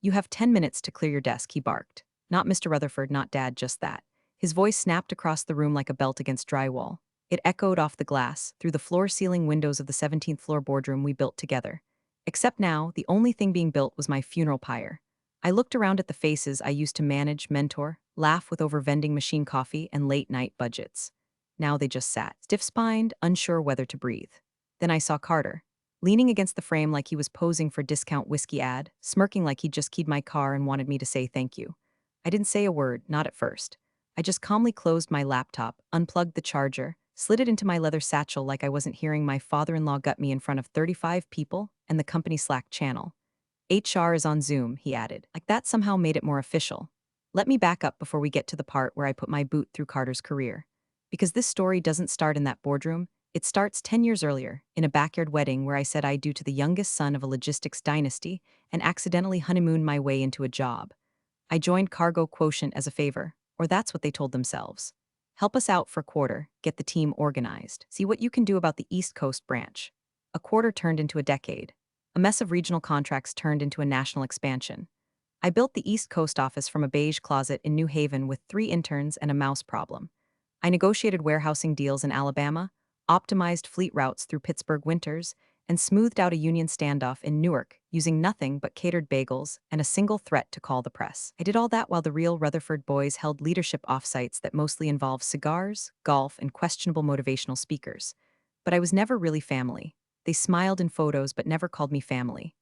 You have 10 minutes to clear your desk, he barked. Not Mr. Rutherford, not Dad, just that. His voice snapped across the room like a belt against drywall. It echoed off the glass, through the floor-ceiling windows of the 17th floor boardroom we built together. Except now, the only thing being built was my funeral pyre. I looked around at the faces I used to manage, mentor, laugh with over vending machine coffee and late-night budgets. Now they just sat, stiff-spined, unsure whether to breathe. Then I saw Carter, leaning against the frame like he was posing for a discount whiskey ad, smirking like he'd just keyed my car and wanted me to say thank you. I didn't say a word, not at first. I just calmly closed my laptop, unplugged the charger, slid it into my leather satchel like I wasn't hearing my father-in-law gut me in front of 35 people and the company Slack channel. HR is on Zoom, he added. Like that somehow made it more official. Let me back up before we get to the part where I put my boot through Carter's career. Because this story doesn't start in that boardroom, it starts 10 years earlier, in a backyard wedding where I said I do to the youngest son of a logistics dynasty and accidentally honeymooned my way into a job. I joined Cargo Quotient as a favor, or that's what they told themselves. Help us out for a quarter, get the team organized, see what you can do about the East Coast branch. A quarter turned into a decade. A mess of regional contracts turned into a national expansion. I built the East Coast office from a beige closet in New Haven with 3 interns and a mouse problem. I negotiated warehousing deals in Alabama, optimized fleet routes through Pittsburgh winters, and smoothed out a union standoff in Newark using nothing but catered bagels and a single threat to call the press. I did all that while the real Rutherford boys held leadership offsites that mostly involved cigars, golf, and questionable motivational speakers. But I was never really family. They smiled in photos but never called me family.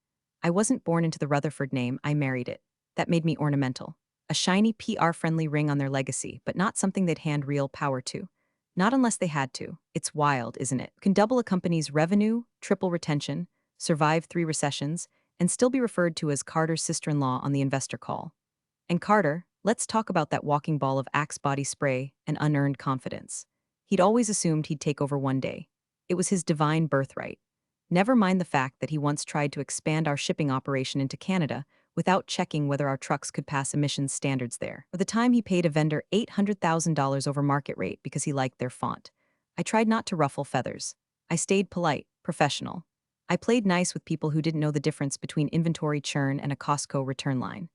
I wasn't born into the Rutherford name, I married it. That made me ornamental. A shiny PR-friendly ring on their legacy, but not something they'd hand real power to. Not unless they had to. It's wild, isn't it? Can double a company's revenue, triple retention, survive 3 recessions, and still be referred to as Carter's sister-in-law on the investor call. And Carter, let's talk about that walking ball of Axe body spray and unearned confidence. He'd always assumed he'd take over one day. It was his divine birthright. Never mind the fact that he once tried to expand our shipping operation into Canada without checking whether our trucks could pass emissions standards there. By the time he paid a vendor $800,000 over market rate because he liked their font. I tried not to ruffle feathers. I stayed polite, professional. I played nice with people who didn't know the difference between inventory churn and a Costco return line.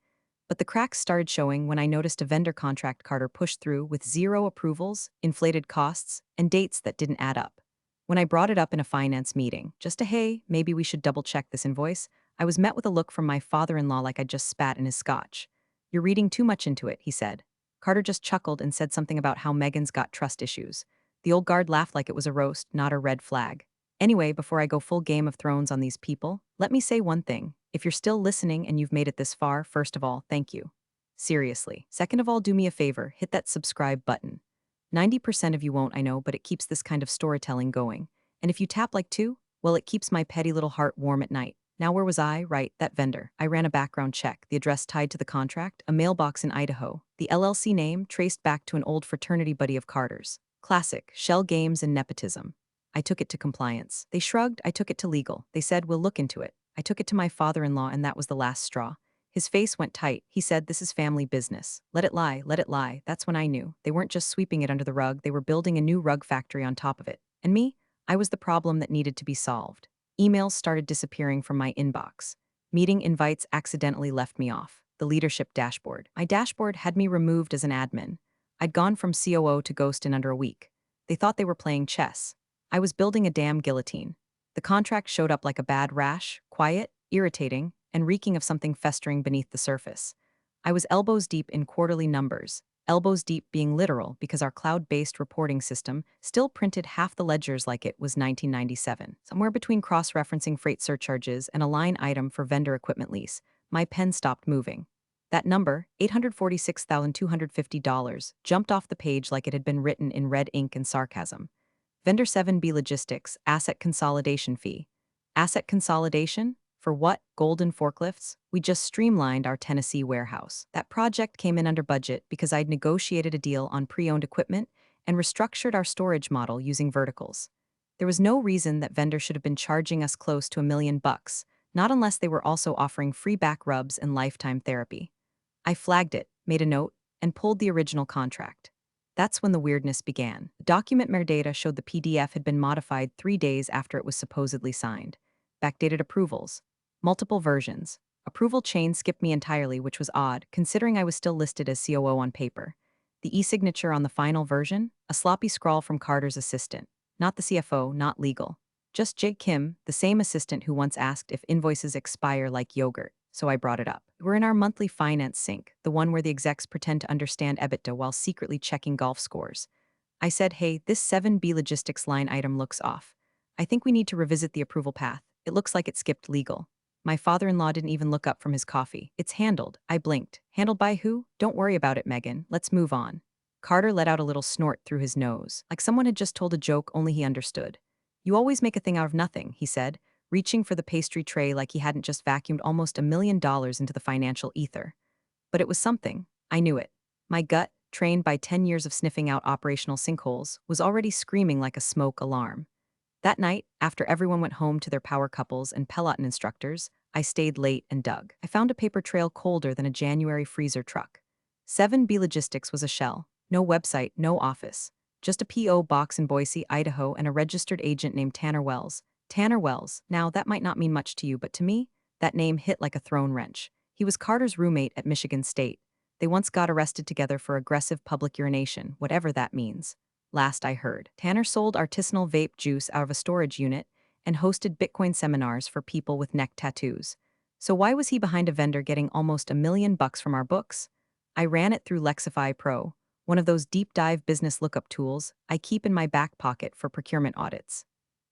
But the cracks started showing when I noticed a vendor contract Carter pushed through with 0 approvals, inflated costs, and dates that didn't add up. When I brought it up in a finance meeting, just a hey, maybe we should double-check this invoice, I was met with a look from my father-in-law like I'd just spat in his scotch. You're reading too much into it, he said. Carter just chuckled and said something about how Megan's got trust issues. The old guard laughed like it was a roast, not a red flag. Anyway, before I go full Game of Thrones on these people, let me say one thing. If you're still listening and you've made it this far, first of all, thank you. Seriously. Second of all, do me a favor, hit that subscribe button. 90% of you won't, I know, but it keeps this kind of storytelling going. And if you tap like 2, well, it keeps my petty little heart warm at night. Now where was I? Right, that vendor. I ran a background check, the address tied to the contract, a mailbox in Idaho, the LLC name traced back to an old fraternity buddy of Carter's. Classic, shell games and nepotism. I took it to compliance. They shrugged, I took it to legal. They said, we'll look into it. I took it to my father-in-law and that was the last straw. His face went tight. He said, this is family business. Let it lie, let it lie. That's when I knew. They weren't just sweeping it under the rug, they were building a new rug factory on top of it. And me? I was the problem that needed to be solved. Emails started disappearing from my inbox. Meeting invites accidentally left me off. The leadership dashboard. My dashboard had me removed as an admin. I'd gone from COO to ghost in under a week. They thought they were playing chess. I was building a damn guillotine. The contract showed up like a bad rash, quiet, irritating, and reeking of something festering beneath the surface. I was elbows deep in quarterly numbers, elbows deep being literal because our cloud-based reporting system still printed half the ledgers like it was 1997. Somewhere between cross-referencing freight surcharges and a line item for vendor equipment lease, my pen stopped moving. That number, $846,250, jumped off the page like it had been written in red ink and sarcasm. Vendor 7B Logistics, asset consolidation fee. Asset consolidation? For what? Golden forklifts? We just streamlined our Tennessee warehouse. That project came in under budget because I'd negotiated a deal on pre-owned equipment and restructured our storage model using verticals. There was no reason that vendors should have been charging us close to $1 million, not unless they were also offering free back rubs and lifetime therapy. I flagged it, made a note, and pulled the original contract. That's when the weirdness began. The document metadata showed the PDF had been modified 3 days after it was supposedly signed. Backdated approvals. Multiple versions. Approval chain skipped me entirely, which was odd, considering I was still listed as COO on paper. The e-signature on the final version? A sloppy scrawl from Carter's assistant. Not the CFO, not legal. Just J. Kim, the same assistant who once asked if invoices expire like yogurt, so I brought it up. We're in our monthly finance sync, the one where the execs pretend to understand EBITDA while secretly checking golf scores. I said, hey, this 7B logistics line item looks off. I think we need to revisit the approval path. It looks like it skipped legal. My father-in-law didn't even look up from his coffee. It's handled. I blinked. Handled by who? Don't worry about it, Megan. Let's move on. Carter let out a little snort through his nose, like someone had just told a joke only he understood. You always make a thing out of nothing, he said, reaching for the pastry tray like he hadn't just vacuumed almost $1 million into the financial ether. But it was something. I knew it. My gut, trained by 10 years of sniffing out operational sinkholes, was already screaming like a smoke alarm. That night, after everyone went home to their power couples and Peloton instructors, I stayed late and dug. I found a paper trail colder than a January freezer truck. 7B Logistics was a shell. No website, no office. Just a P.O. box in Boise, Idaho, and a registered agent named Tanner Wells. Tanner Wells. Now, that might not mean much to you, but to me, that name hit like a thrown wrench. He was Carter's roommate at Michigan State. They once got arrested together for aggressive public urination, whatever that means. Last I heard, Tanner sold artisanal vape juice out of a storage unit and hosted Bitcoin seminars for people with neck tattoos. So why was he behind a vendor getting almost $1 million from our books? I ran it through Lexify Pro, one of those deep dive business lookup tools I keep in my back pocket for procurement audits.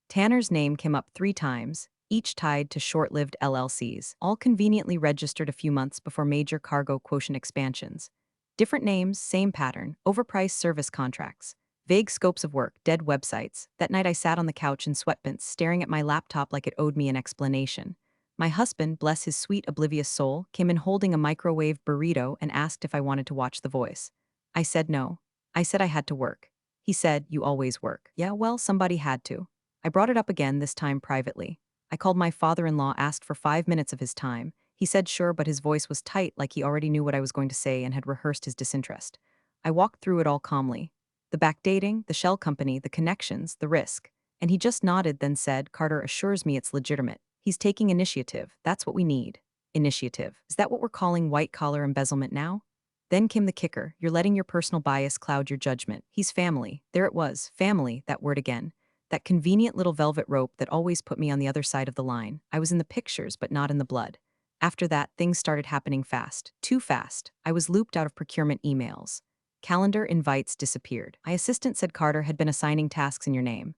Tanner's name came up 3 times, each tied to short-lived LLCs, all conveniently registered a few months before major cargo quotient expansions. Different names, same pattern, overpriced service contracts. Vague scopes of work, dead websites. That night I sat on the couch in sweatpants, staring at my laptop like it owed me an explanation. My husband, bless his sweet, oblivious soul, came in holding a microwave burrito and asked if I wanted to watch The Voice. I said no. I said I had to work. He said, you always work. Yeah, well, somebody had to. I brought it up again, this time privately. I called my father-in-law, asked for 5 minutes of his time. He said sure, but his voice was tight, like he already knew what I was going to say and had rehearsed his disinterest. I walked through it all calmly. The backdating, the shell company, the connections, the risk. And he just nodded, then said, Carter assures me it's legitimate. He's taking initiative. That's what we need. Initiative. Is that what we're calling white-collar embezzlement now? Then came the kicker. You're letting your personal bias cloud your judgment. He's family. There it was. Family, that word again. That convenient little velvet rope that always put me on the other side of the line. I was in the pictures, but not in the blood. After that, things started happening fast. Too fast. I was looped out of procurement emails. Calendar invites disappeared. My assistant said Carter had been assigning tasks in your name.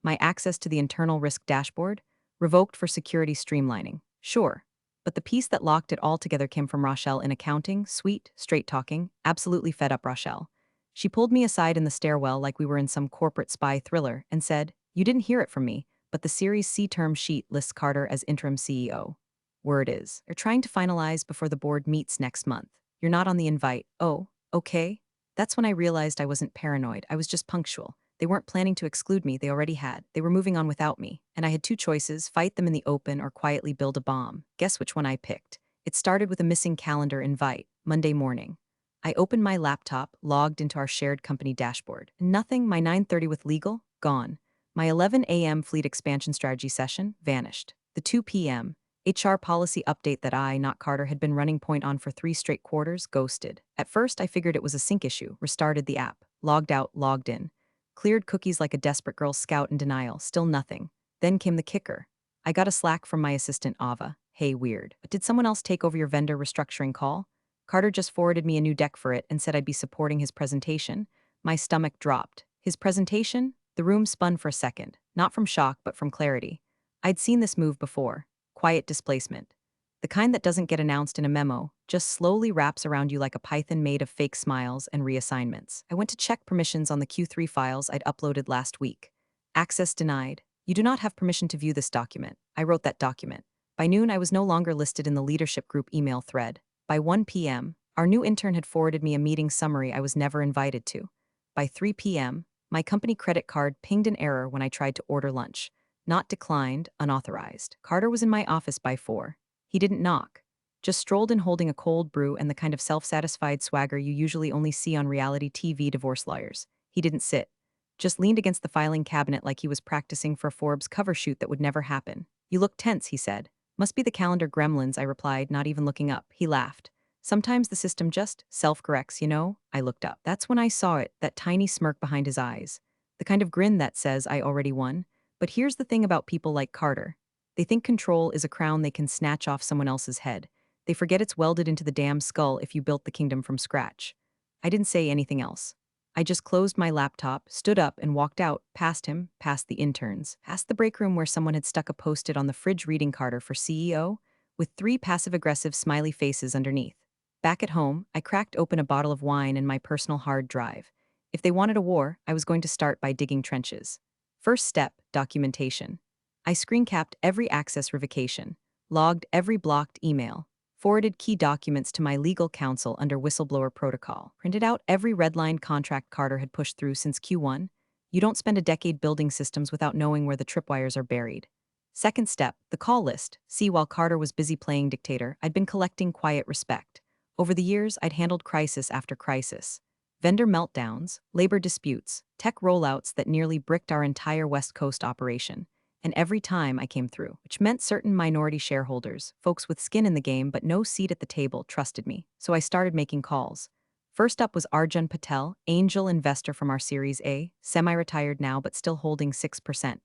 My access to the internal risk dashboard? Revoked for security streamlining. Sure. But the piece that locked it all together came from Rochelle in accounting, sweet, straight-talking, absolutely fed up Rochelle. She pulled me aside in the stairwell like we were in some corporate spy thriller and said, you didn't hear it from me, but the Series C term sheet lists Carter as interim CEO. Word is, they're trying to finalize before the board meets next month. You're not on the invite. Oh, okay. That's when I realized I wasn't paranoid, I was just punctual. They weren't planning to exclude me, they already had. They were moving on without me. And I had 2 choices, fight them in the open or quietly build a bomb. Guess which one I picked? It started with a missing calendar invite, Monday morning. I opened my laptop, logged into our shared company dashboard. Nothing, my 9:30 with legal, gone. My 11 a.m. fleet expansion strategy session, vanished. The 2 p.m. HR policy update that I, not Carter, had been running point on for 3 straight quarters, ghosted. At first, I figured it was a sync issue, restarted the app, logged out, logged in. Cleared cookies like a desperate Girl Scout in denial, still nothing. Then came the kicker. I got a Slack from my assistant Ava. Hey, weird. But did someone else take over your vendor restructuring call? Carter just forwarded me a new deck for it and said I'd be supporting his presentation. My stomach dropped. His presentation? The room spun for a second, not from shock but from clarity. I'd seen this move before. Quiet displacement. The kind that doesn't get announced in a memo, just slowly wraps around you like a python made of fake smiles and reassignments. I went to check permissions on the Q3 files I'd uploaded last week. Access denied. You do not have permission to view this document. I wrote that document. By noon, I was no longer listed in the leadership group email thread. By 1 p.m., our new intern had forwarded me a meeting summary I was never invited to. By 3 p.m., my company credit card pinged an error when I tried to order lunch. Not declined, unauthorized. Carter was in my office by 4. He didn't knock. Just strolled in holding a cold brew and the kind of self-satisfied swagger you usually only see on reality TV divorce lawyers. He didn't sit. Just leaned against the filing cabinet like he was practicing for a Forbes cover shoot that would never happen. You look tense, he said. Must be the calendar gremlins, I replied, not even looking up. He laughed. Sometimes the system just self-corrects, you know? I looked up. That's when I saw it, that tiny smirk behind his eyes. The kind of grin that says, I already won. But here's the thing about people like Carter. They think control is a crown they can snatch off someone else's head. They forget it's welded into the damn skull if you built the kingdom from scratch. I didn't say anything else. I just closed my laptop, stood up, and walked out, past him, past the interns, past the break room where someone had stuck a post-it on the fridge reading Carter for CEO, with 3 passive-aggressive smiley faces underneath. Back at home, I cracked open a bottle of wine and my personal hard drive. If they wanted a war, I was going to start by digging trenches. First step, documentation. I screen-capped every access revocation, logged every blocked email, forwarded key documents to my legal counsel under whistleblower protocol, printed out every redlined contract Carter had pushed through since Q1. You don't spend a decade building systems without knowing where the tripwires are buried. Second step, the call list. See, while Carter was busy playing dictator, I'd been collecting quiet respect. Over the years, I'd handled crisis after crisis. Vendor meltdowns, labor disputes, tech rollouts that nearly bricked our entire West Coast operation. And every time I came through, which meant certain minority shareholders, folks with skin in the game but no seat at the table, trusted me. So I started making calls. First up was Arjun Patel, angel investor from our Series A, semi-retired now but still holding 6%.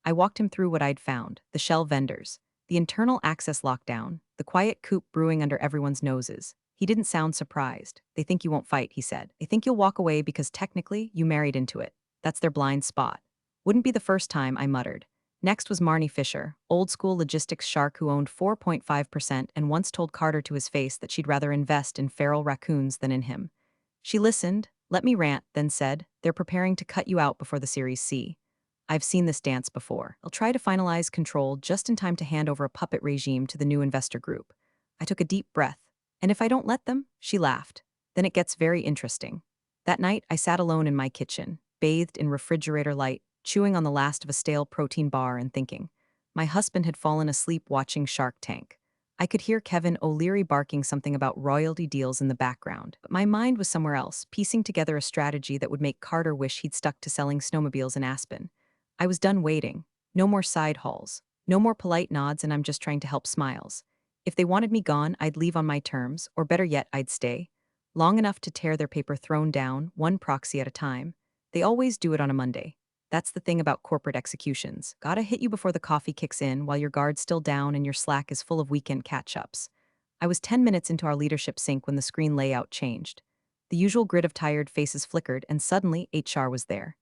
I walked him through what I'd found, the shell vendors, the internal access lockdown, the quiet coup brewing under everyone's noses. He didn't sound surprised. They think you won't fight, he said. They think you'll walk away because technically you married into it. That's their blind spot. Wouldn't be the first time, I muttered. Next was Marnie Fisher, old-school logistics shark who owned 4.5% and once told Carter to his face that she'd rather invest in feral raccoons than in him. She listened, let me rant, then said, they're preparing to cut you out before the Series C. I've seen this dance before. They'll try to finalize control just in time to hand over a puppet regime to the new investor group. I took a deep breath. And if I don't let them? She laughed. Then it gets very interesting. That night, I sat alone in my kitchen, bathed in refrigerator light, chewing on the last of a stale protein bar and thinking. My husband had fallen asleep watching Shark Tank. I could hear Kevin O'Leary barking something about royalty deals in the background, but my mind was somewhere else, piecing together a strategy that would make Carter wish he'd stuck to selling snowmobiles in Aspen. I was done waiting. No more side hauls. No more polite nods and I'm just trying to help smiles. If they wanted me gone, I'd leave on my terms, or better yet, I'd stay. Long enough to tear their paper throne down, one proxy at a time. They always do it on a Monday. That's the thing about corporate executions. Gotta hit you before the coffee kicks in while your guard's still down and your Slack is full of weekend catch-ups. I was 10 minutes into our leadership sync when the screen layout changed. The usual grid of tired faces flickered and suddenly HR was there.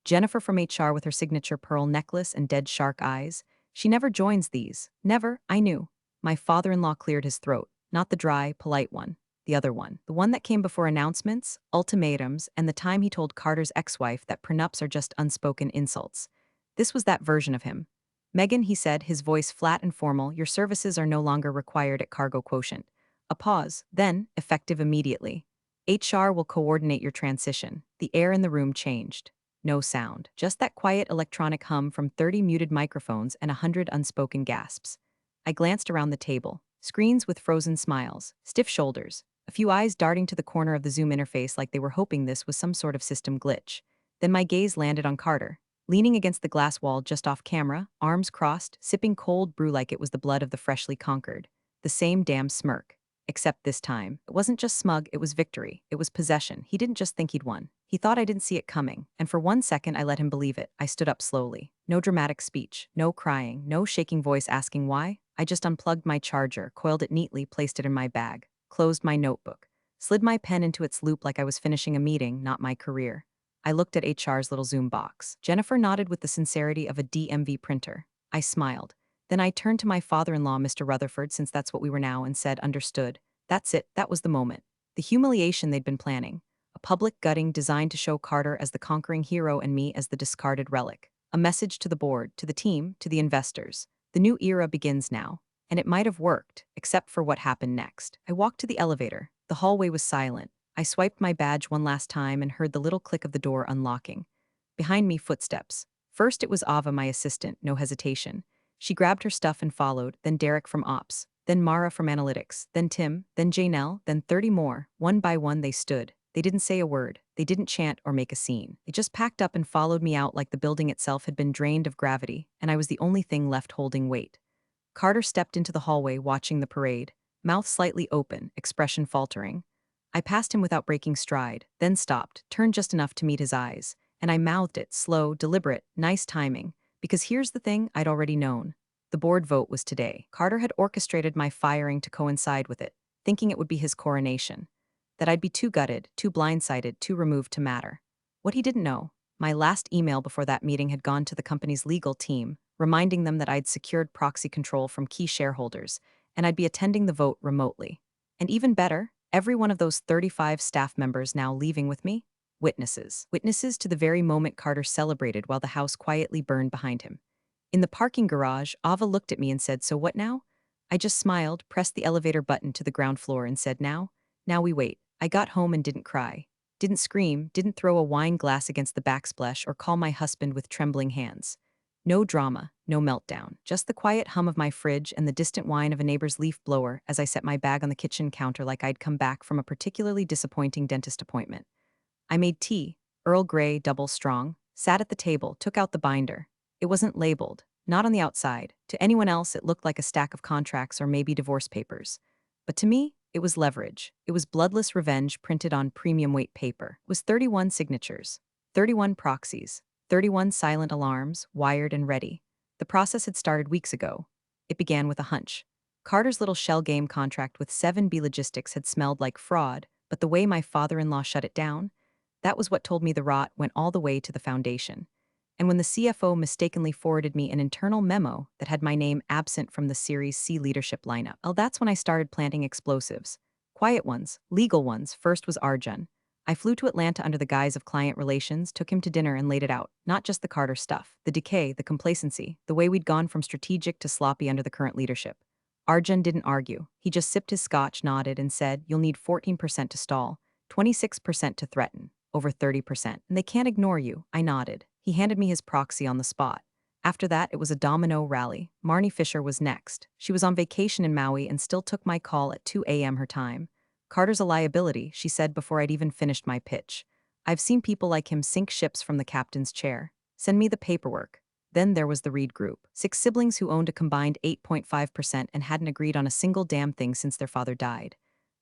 Jennifer from HR with her signature pearl necklace and dead shark eyes. She never joins these. Never, I knew. My father-in-law cleared his throat, not the dry, polite one. The other one. The one that came before announcements, ultimatums, and the time he told Carter's ex-wife that prenups are just unspoken insults. This was that version of him. Megan, he said, his voice flat and formal, your services are no longer required at Cargo Quotient. A pause, then, effective immediately. HR will coordinate your transition. The air in the room changed. No sound, just that quiet electronic hum from 30 muted microphones and 100 unspoken gasps. I glanced around the table. Screens with frozen smiles, stiff shoulders, a few eyes darting to the corner of the Zoom interface like they were hoping this was some sort of system glitch. Then my gaze landed on Carter, leaning against the glass wall just off camera, arms crossed, sipping cold brew like it was the blood of the freshly conquered. The same damn smirk. Except this time, it wasn't just smug, it was victory. It was possession. He didn't just think he'd won. He thought I didn't see it coming, and for 1 second I let him believe it. I stood up slowly. No dramatic speech, no crying, no shaking voice asking why. I just unplugged my charger, coiled it neatly, placed it in my bag, closed my notebook, slid my pen into its loop like I was finishing a meeting, not my career. I looked at HR's little Zoom box. Jennifer nodded with the sincerity of a DMV printer. I smiled. Then I turned to my father-in-law, Mr. Rutherford, since that's what we were now, and said, understood. That's it, that was the moment. The humiliation they'd been planning. A public gutting designed to show Carter as the conquering hero and me as the discarded relic. A message to the board, to the team, to the investors. The new era begins now. And it might have worked, except for what happened next. I walked to the elevator. The hallway was silent. I swiped my badge one last time and heard the little click of the door unlocking. Behind me, footsteps. First it was Ava, my assistant, no hesitation. She grabbed her stuff and followed, then Derek from Ops, then Mara from Analytics, then Tim, then Janelle, then 30 more. One by one they stood. They didn't say a word. They didn't chant or make a scene. They just packed up and followed me out like the building itself had been drained of gravity, and I was the only thing left holding weight. Carter stepped into the hallway watching the parade, mouth slightly open, expression faltering. I passed him without breaking stride, then stopped, turned just enough to meet his eyes, and I mouthed it, slow, deliberate, nice timing, because here's the thing I'd already known. The board vote was today. Carter had orchestrated my firing to coincide with it, thinking it would be his coronation. That I'd be too gutted, too blindsided, too removed to matter. What he didn't know, my last email before that meeting had gone to the company's legal team, reminding them that I'd secured proxy control from key shareholders, and I'd be attending the vote remotely. And even better, every one of those 35 staff members now leaving with me? Witnesses. Witnesses to the very moment Carter celebrated while the house quietly burned behind him. In the parking garage, Ava looked at me and said, "So what now?" I just smiled, pressed the elevator button to the ground floor and said, "Now? Now we wait." I got home and didn't cry. Didn't scream, didn't throw a wine glass against the backsplash or call my husband with trembling hands. No drama, no meltdown, just the quiet hum of my fridge and the distant whine of a neighbor's leaf blower as I set my bag on the kitchen counter like I'd come back from a particularly disappointing dentist appointment. I made tea, Earl Grey double strong, sat at the table, took out the binder. It wasn't labeled, not on the outside. To anyone else, it looked like a stack of contracts or maybe divorce papers. But to me, it was leverage. It was bloodless revenge printed on premium weight paper. It was 31 signatures, 31 proxies, 31 silent alarms, wired and ready. The process had started weeks ago. It began with a hunch. Carter's little shell game contract with 7B Logistics had smelled like fraud, but the way my father-in-law shut it down, that was what told me the rot went all the way to the foundation. And when the CFO mistakenly forwarded me an internal memo that had my name absent from the Series C leadership lineup, well, that's when I started planting explosives. Quiet ones, legal ones. First was Arjun. I flew to Atlanta under the guise of client relations, took him to dinner and laid it out. Not just the Carter stuff, the decay, the complacency, the way we'd gone from strategic to sloppy under the current leadership. Arjun didn't argue. He just sipped his scotch, nodded, and said, "You'll need 14% to stall, 26% to threaten, over 30%. And they can't ignore you." I nodded. He handed me his proxy on the spot. After that, it was a domino rally. Marnie Fisher was next. She was on vacation in Maui and still took my call at 2 a.m. her time. "Carter's a liability," she said before I'd even finished my pitch. "I've seen people like him sink ships from the captain's chair. Send me the paperwork." Then there was the Reed Group. 6 siblings who owned a combined 8.5% and hadn't agreed on a single damn thing since their father died.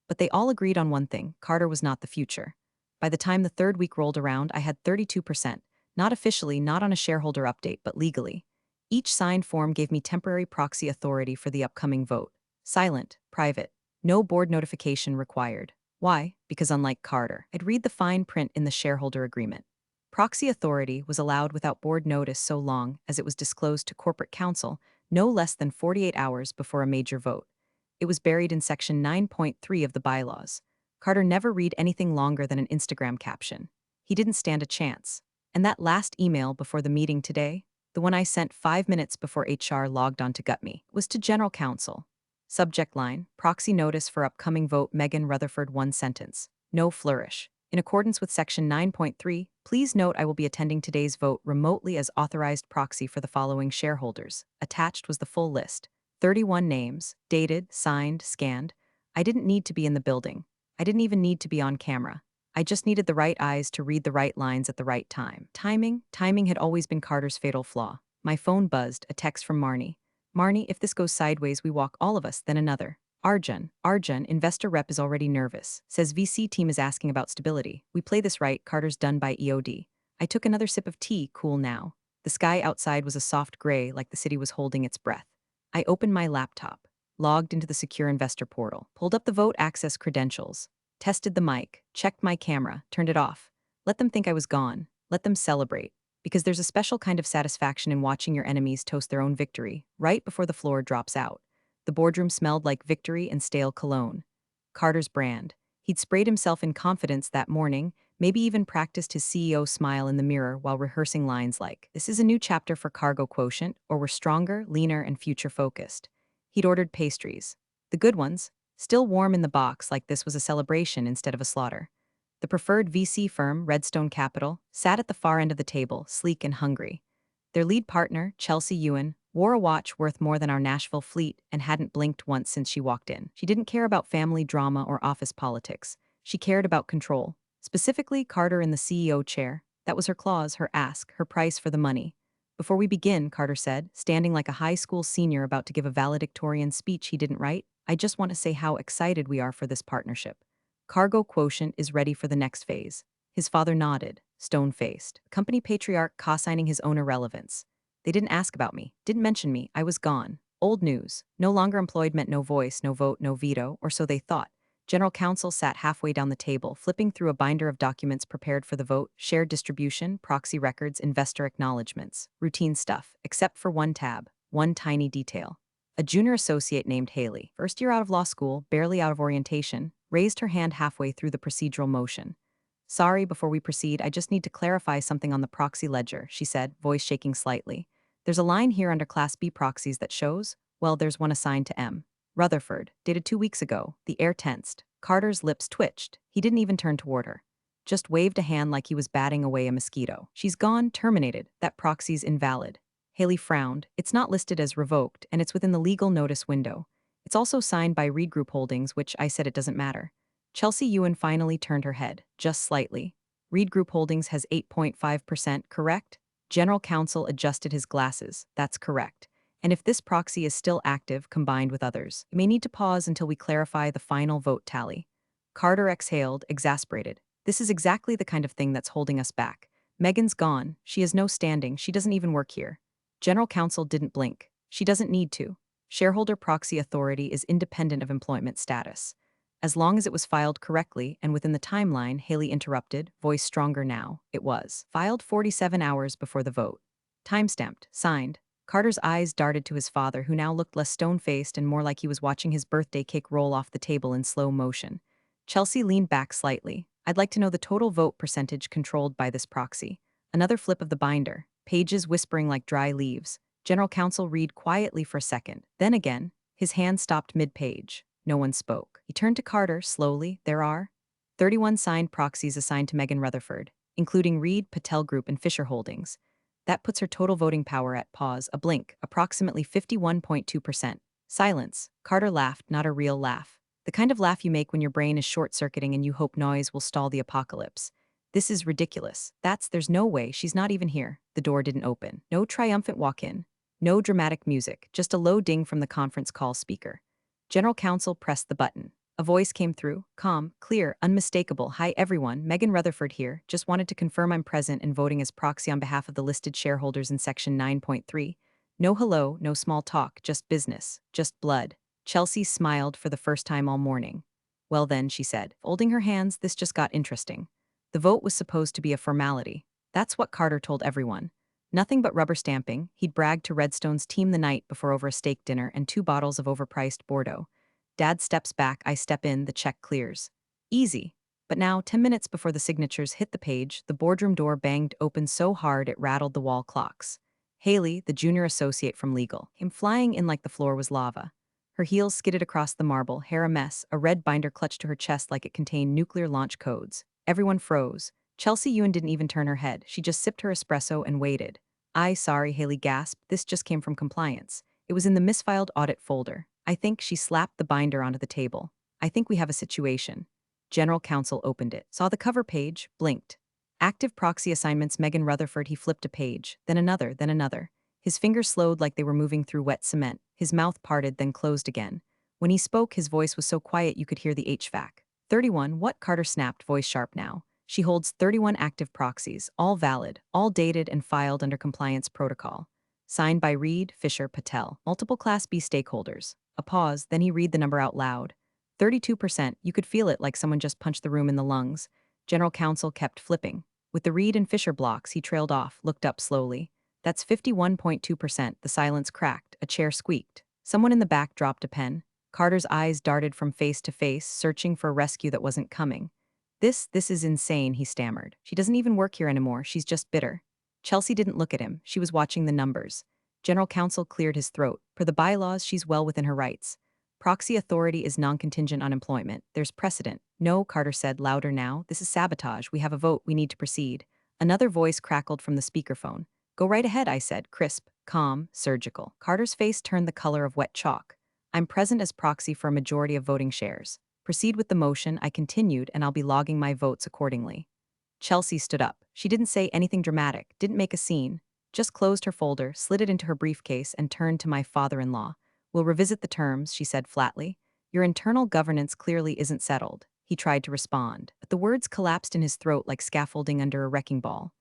But they all agreed on one thing: Carter was not the future. By the time the third week rolled around, I had 32%. Not officially, not on a shareholder update, but legally. Each signed form gave me temporary proxy authority for the upcoming vote. Silent, private, no board notification required. Why? Because unlike Carter, I'd read the fine print in the shareholder agreement. Proxy authority was allowed without board notice so long as it was disclosed to corporate counsel no less than 48 hours before a major vote. It was buried in Section 9.3 of the bylaws. Carter never read anything longer than an Instagram caption. He didn't stand a chance. And that last email before the meeting today, the one I sent 5 minutes before HR logged on to gut me, was to General Counsel. Subject line: proxy notice for upcoming vote Megan Rutherford. One sentence. No flourish. In accordance with Section 9.3, please note I will be attending today's vote remotely as authorized proxy for the following shareholders. Attached was the full list. 31 names, dated, signed, scanned. I didn't need to be in the building. I didn't even need to be on camera. I just needed the right eyes to read the right lines at the right time. Timing had always been Carter's fatal flaw. My phone buzzed, a text from Marnie. "Marnie, if this goes sideways, we walk, all of us, then another." Arjun, investor rep, is already nervous. Says VC team is asking about stability. We play this right, Carter's done by EOD. I took another sip of tea, cool now. The sky outside was a soft gray, like the city was holding its breath. I opened my laptop, logged into the secure investor portal, pulled up the vote access credentials, tested the mic, checked my camera, turned it off. Let them think I was gone. Let them celebrate. Because there's a special kind of satisfaction in watching your enemies toast their own victory, right before the floor drops out. The boardroom smelled like victory and stale cologne. Carter's brand. He'd sprayed himself in confidence that morning, maybe even practiced his CEO smile in the mirror while rehearsing lines like, "This is a new chapter for Cargo Quotient," or "We're stronger, leaner, and future-focused." He'd ordered pastries. The good ones, still warm in the box like this was a celebration instead of a slaughter. The preferred VC firm, Redstone Capital, sat at the far end of the table, sleek and hungry. Their lead partner, Chelsea Ewan, wore a watch worth more than our Nashville fleet and hadn't blinked once since she walked in. She didn't care about family drama or office politics. She cared about control. Specifically, Carter in the CEO chair. That was her clause, her ask, her price for the money. Before we begin, Carter said, standing like a high school senior about to give a valedictorian speech he didn't write, I just want to say how excited we are for this partnership. Cargo Quotient is ready for the next phase. His father nodded, stone-faced. Company patriarch co-signing his own irrelevance. They didn't ask about me, didn't mention me, I was gone. Old news. No longer employed meant no voice, no vote, no veto, or so they thought. General counsel sat halfway down the table, flipping through a binder of documents prepared for the vote, shared distribution, proxy records, investor acknowledgments. Routine stuff, except for one tab, one tiny detail. A junior associate named Haley, first year out of law school, barely out of orientation, raised her hand halfway through the procedural motion. Sorry, before we proceed, I just need to clarify something on the proxy ledger, she said, voice shaking slightly. There's a line here under Class B proxies that shows, well, there's one assigned to M. Rutherford, dated 2 weeks ago. The air tensed. Carter's lips twitched. He didn't even turn toward her. Just waved a hand like he was batting away a mosquito. She's gone, terminated. That proxy's invalid. Haley frowned. It's not listed as revoked, and it's within the legal notice window. It's also signed by Reed Group Holdings, which I said it doesn't matter. Chelsea Ewan finally turned her head, just slightly. Reed Group Holdings has 8.5%, correct? General counsel adjusted his glasses. That's correct. And if this proxy is still active, combined with others, you may need to pause until we clarify the final vote tally. Carter exhaled, exasperated. This is exactly the kind of thing that's holding us back. Megan's gone. She has no standing. She doesn't even work here. General counsel didn't blink. She doesn't need to. Shareholder proxy authority is independent of employment status. As long as it was filed correctly and within the timeline, Haley interrupted, voice stronger now. It was. Filed 47 hours before the vote. Timestamped. Signed. Carter's eyes darted to his father, who now looked less stone-faced and more like he was watching his birthday cake roll off the table in slow motion. Chelsea leaned back slightly. I'd like to know the total vote percentage controlled by this proxy. Another flip of the binder. Pages whispering like dry leaves. General counsel read quietly for a second. Then again, his hand stopped mid-page. No one spoke. He turned to Carter, slowly. There are 31 signed proxies assigned to Megan Rutherford, including Reed, Patel Group, and Fisher Holdings. That puts her total voting power at pause, a blink, approximately 51.2%. Silence. Carter laughed, not a real laugh. The kind of laugh you make when your brain is short-circuiting and you hope noise will stall the apocalypse. This is ridiculous. There's no way, she's not even here. The door didn't open. No triumphant walk-in. No dramatic music, just a low ding from the conference call speaker. General counsel pressed the button. A voice came through, calm, clear, unmistakable. Hi everyone, Megan Rutherford here. Just wanted to confirm I'm present and voting as proxy on behalf of the listed shareholders in Section 9.3. No hello, no small talk, just business, just blood. Chelsea smiled for the first time all morning. Well then, she said, folding her hands, this just got interesting. The vote was supposed to be a formality. That's what Carter told everyone. Nothing but rubber stamping. He'd bragged to Redstone's team the night before over a steak dinner and 2 bottles of overpriced Bordeaux. Dad steps back, I step in, the check clears. Easy. But now, 10 minutes before the signatures hit the page, the boardroom door banged open so hard it rattled the wall clocks. Haley, the junior associate from legal, came flying in like the floor was lava. Her heels skidded across the marble, hair a mess, a red binder clutched to her chest like it contained nuclear launch codes. Everyone froze. Chelsea Ewan didn't even turn her head. She just sipped her espresso and waited. Sorry, Haley gasped. This just came from compliance. It was in the misfiled audit folder. I think she slapped the binder onto the table. I think we have a situation. General counsel opened it, saw the cover page, blinked. Active proxy assignments Megan Rutherford. He flipped a page, then another, then another. His fingers slowed like they were moving through wet cement. His mouth parted, then closed again. When he spoke, his voice was so quiet you could hear the HVAC. 31, what? Carter snapped, voice sharp now. She holds 31 active proxies, all valid, all dated and filed under compliance protocol. Signed by Reed, Fisher, Patel, multiple Class B stakeholders. A pause, then he read the number out loud. 32%, you could feel it like someone just punched the room in the lungs. General counsel kept flipping. With the Reed and Fisher blocks, he trailed off, looked up slowly. That's 51.2%, the silence cracked, a chair squeaked. Someone in the back dropped a pen. Carter's eyes darted from face to face, searching for a rescue that wasn't coming. This is insane, he stammered. She doesn't even work here anymore, she's just bitter. Chelsea didn't look at him, she was watching the numbers. General counsel cleared his throat. Per the bylaws, she's well within her rights. Proxy authority is non-contingent on employment. There's precedent. No, Carter said, louder now. This is sabotage. We have a vote. We need to proceed. Another voice crackled from the speakerphone. Go right ahead, I said, crisp, calm, surgical. Carter's face turned the color of wet chalk. I'm present as proxy for a majority of voting shares. Proceed with the motion, I continued, and I'll be logging my votes accordingly. Chelsea stood up. She didn't say anything dramatic, didn't make a scene. just closed her folder, slid it into her briefcase, and turned to my father-in-law. We'll revisit the terms, she said flatly. Your internal governance clearly isn't settled. He tried to respond, but the words collapsed in his throat like scaffolding under a wrecking ball.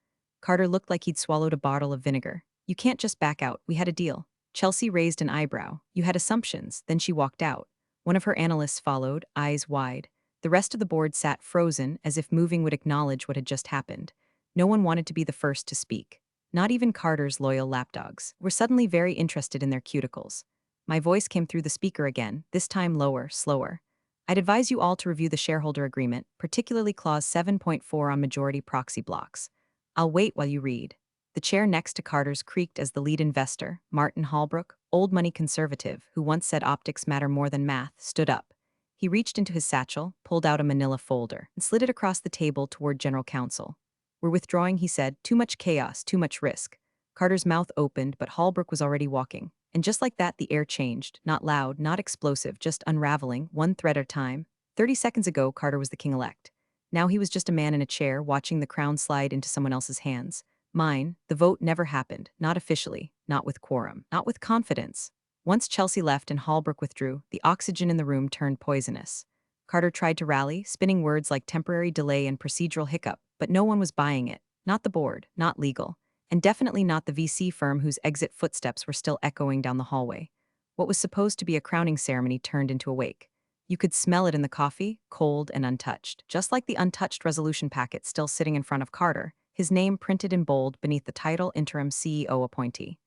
Carter looked like he'd swallowed a bottle of vinegar. You can't just back out. We had a deal. Chelsea raised an eyebrow. You had assumptions. Then she walked out. One of her analysts followed, eyes wide. The rest of the board sat frozen, as if moving would acknowledge what had just happened. No one wanted to be the first to speak. Not even Carter's loyal lapdogs were suddenly very interested in their cuticles. My voice came through the speaker again, this time lower, slower. I'd advise you all to review the shareholder agreement, particularly Clause 7.4 on majority proxy blocks. I'll wait while you read. The chair next to Carter's creaked as the lead investor, Martin Holbrook, old money conservative, who once said optics matter more than math, stood up. He reached into his satchel, pulled out a manila folder, and slid it across the table toward General Counsel. We're withdrawing, he said. Too much chaos, too much risk. Carter's mouth opened, but Holbrook was already walking. And just like that, the air changed. Not loud, not explosive, just unraveling, one thread at a time. 30 seconds ago, Carter was the king-elect. Now he was just a man in a chair, watching the crown slide into someone else's hands. Mine. The vote never happened. Not officially. Not with quorum. Not with confidence. Once Chelsea left and Holbrook withdrew, the oxygen in the room turned poisonous. Carter tried to rally, spinning words like temporary delay and procedural hiccup, but no one was buying it. Not the board, not legal, and definitely not the VC firm whose exit footsteps were still echoing down the hallway. What was supposed to be a crowning ceremony turned into a wake. You could smell it in the coffee, cold and untouched, just like the untouched resolution packet still sitting in front of Carter, his name printed in bold beneath the title Interim CEO Appointee.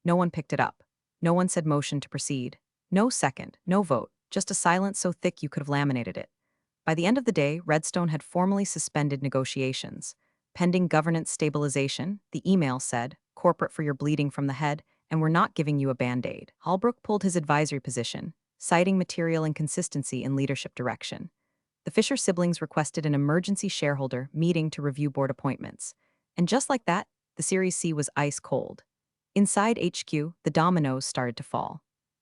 No one picked it up. No one said motion to proceed. No second, no vote, just a silence so thick you could have laminated it. By the end of the day, Redstone had formally suspended negotiations. Pending governance stabilization, the email said, corporate for your bleeding from the head, and we're not giving you a band-aid. Holbrook pulled his advisory position, citing material inconsistency in leadership direction. The Fisher siblings requested an emergency shareholder meeting to review board appointments. And just like that, the Series C was ice cold. Inside HQ, the dominoes started to fall.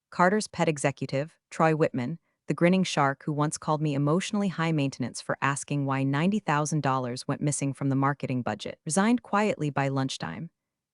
Carter's pet executive, Troy Whitman, the grinning shark who once called me emotionally high maintenance for asking why $90,000 went missing from the marketing budget, resigned quietly by lunchtime.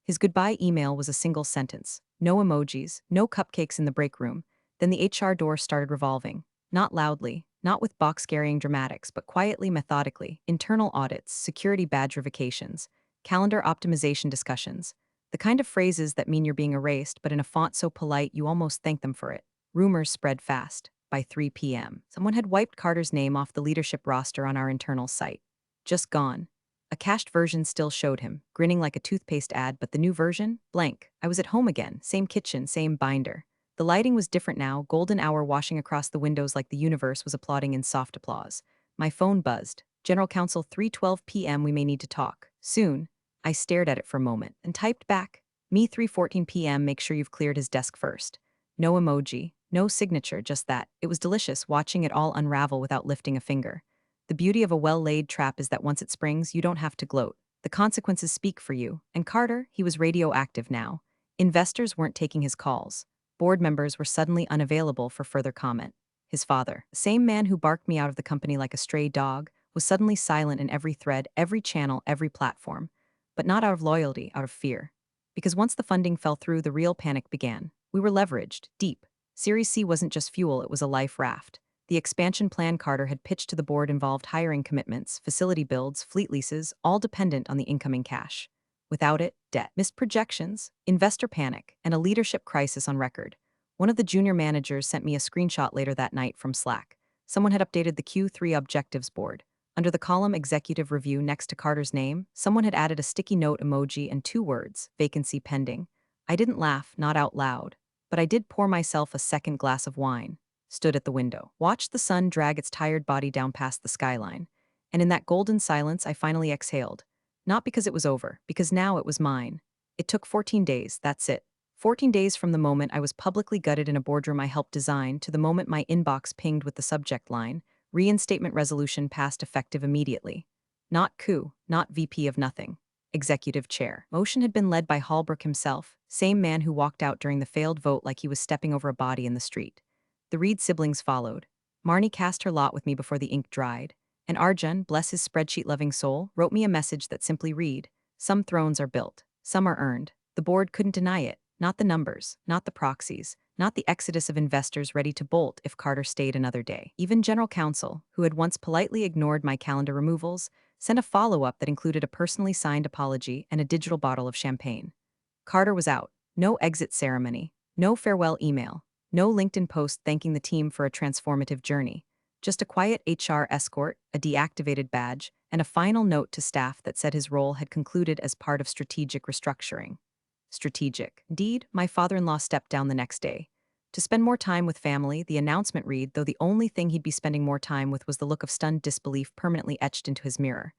His goodbye email was a single sentence. No emojis, no cupcakes in the break room. Then the HR door started revolving. Not loudly, not with box-carrying dramatics, but quietly, methodically. Internal audits, security badge revocations, calendar optimization discussions. The kind of phrases that mean you're being erased, but in a font so polite you almost thank them for it. Rumors spread fast. By 3 p.m., someone had wiped Carter's name off the leadership roster on our internal site. Just gone. A cached version still showed him, grinning like a toothpaste ad, but the new version? Blank. I was at home again, same kitchen, same binder. The lighting was different now, golden hour washing across the windows like the universe was applauding in soft applause. My phone buzzed. General Counsel, 3:12 p.m. We may need to talk. Soon. I stared at it for a moment and typed back. Me, 3:14 p.m. Make sure you've cleared his desk first. No emoji, no signature, just that. It was delicious watching it all unravel without lifting a finger. The beauty of a well-laid trap is that once it springs, you don't have to gloat. The consequences speak for you. And Carter, he was radioactive now. Investors weren't taking his calls. Board members were suddenly unavailable for further comment. His father, the same man who barked me out of the company like a stray dog, was suddenly silent in every thread, every channel, every platform. But not out of loyalty, out of fear. Because once the funding fell through, the real panic began. We were leveraged, deep. Series C wasn't just fuel, it was a life raft. The expansion plan Carter had pitched to the board involved hiring commitments, facility builds, fleet leases, all dependent on the incoming cash. Without it, debt, missed projections, investor panic, and a leadership crisis on record. One of the junior managers sent me a screenshot later that night from Slack. Someone had updated the Q3 objectives board. Under the column Executive Review next to Carter's name, someone had added a sticky note emoji and 2 words, vacancy pending. I didn't laugh, not out loud, but I did pour myself a second glass of wine, stood at the window, watched the sun drag its tired body down past the skyline, and in that golden silence I finally exhaled. Not because it was over, because now it was mine. It took 14 days, that's it. 14 days from the moment I was publicly gutted in a boardroom I helped design to the moment my inbox pinged with the subject line, reinstatement resolution passed effective immediately. Not coup, not VP of nothing. Executive chair. Motion had been led by Holbrook himself, same man who walked out during the failed vote like he was stepping over a body in the street. The Reed siblings followed. Marnie cast her lot with me before the ink dried. And Arjun, bless his spreadsheet-loving soul, wrote me a message that simply read, some thrones are built, some are earned. The board couldn't deny it. Not the numbers, not the proxies, not the exodus of investors ready to bolt if Carter stayed another day. Even general counsel, who had once politely ignored my calendar removals, sent a follow-up that included a personally signed apology and a digital bottle of champagne. Carter was out. No exit ceremony, no farewell email, no LinkedIn post thanking the team for a transformative journey. Just a quiet HR escort, a deactivated badge, and a final note to staff that said his role had concluded as part of strategic restructuring. Strategic. Indeed, my father-in-law stepped down the next day. To spend more time with family, the announcement read, though the only thing he'd be spending more time with was the look of stunned disbelief permanently etched into his mirror.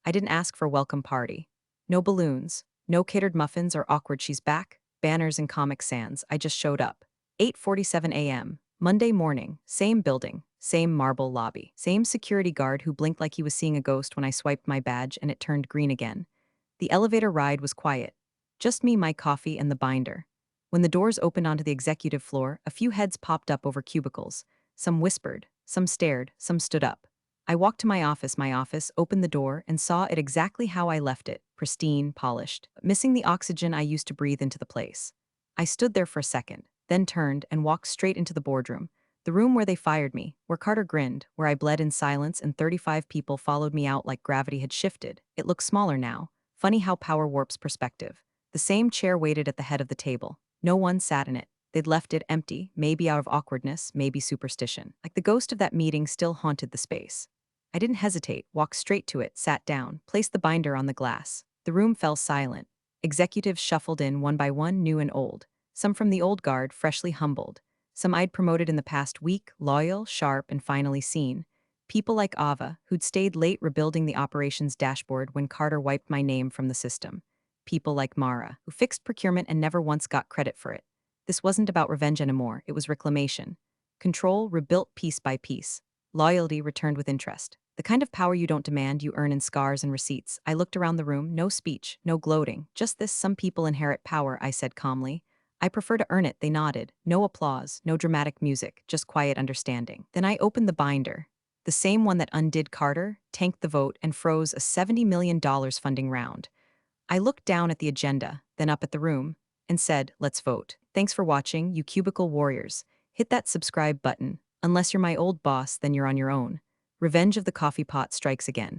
I didn't ask for a welcome party. No balloons, no catered muffins or awkward she's back, banners and Comic Sans. I just showed up. 8:47 a.m., Monday morning, same building, same marble lobby, same security guard who blinked like he was seeing a ghost when I swiped my badge and it turned green again. The elevator ride was quiet. Just me, my coffee, and the binder. When the doors opened onto the executive floor, a few heads popped up over cubicles. Some whispered, some stared, some stood up. I walked to my office, opened the door, and saw it exactly how I left it, pristine, polished, missing the oxygen I used to breathe into the place. I stood there for a second, then turned and walked straight into the boardroom, the room where they fired me, where Carter grinned, where I bled in silence and 35 people followed me out like gravity had shifted. It looked smaller now. Funny how power warps perspective. The same chair waited at the head of the table. No one sat in it. They'd left it empty, maybe out of awkwardness, maybe superstition. Like the ghost of that meeting still haunted the space. I didn't hesitate, walked straight to it, sat down, placed the binder on the glass. The room fell silent. Executives shuffled in one by one, new and old. Some from the old guard, freshly humbled. Some I'd promoted in the past week, loyal, sharp, and finally seen. People like Ava, who'd stayed late rebuilding the operations dashboard when Carter wiped my name from the system. People like Mara, who fixed procurement and never once got credit for it. This wasn't about revenge anymore, it was reclamation. Control rebuilt piece by piece. Loyalty returned with interest. The kind of power you don't demand, you earn in scars and receipts. I looked around the room, no speech, no gloating. Just this, some people inherit power, I said calmly. I prefer to earn it, they nodded. No applause, no dramatic music, just quiet understanding. Then I opened the binder. The same one that undid Carter, tanked the vote, and froze a $70 million funding round. I looked down at the agenda, then up at the room, and said, let's vote. Thanks for watching, you cubicle warriors. Hit that subscribe button. Unless you're my old boss, then you're on your own. Revenge of the coffee pot strikes again.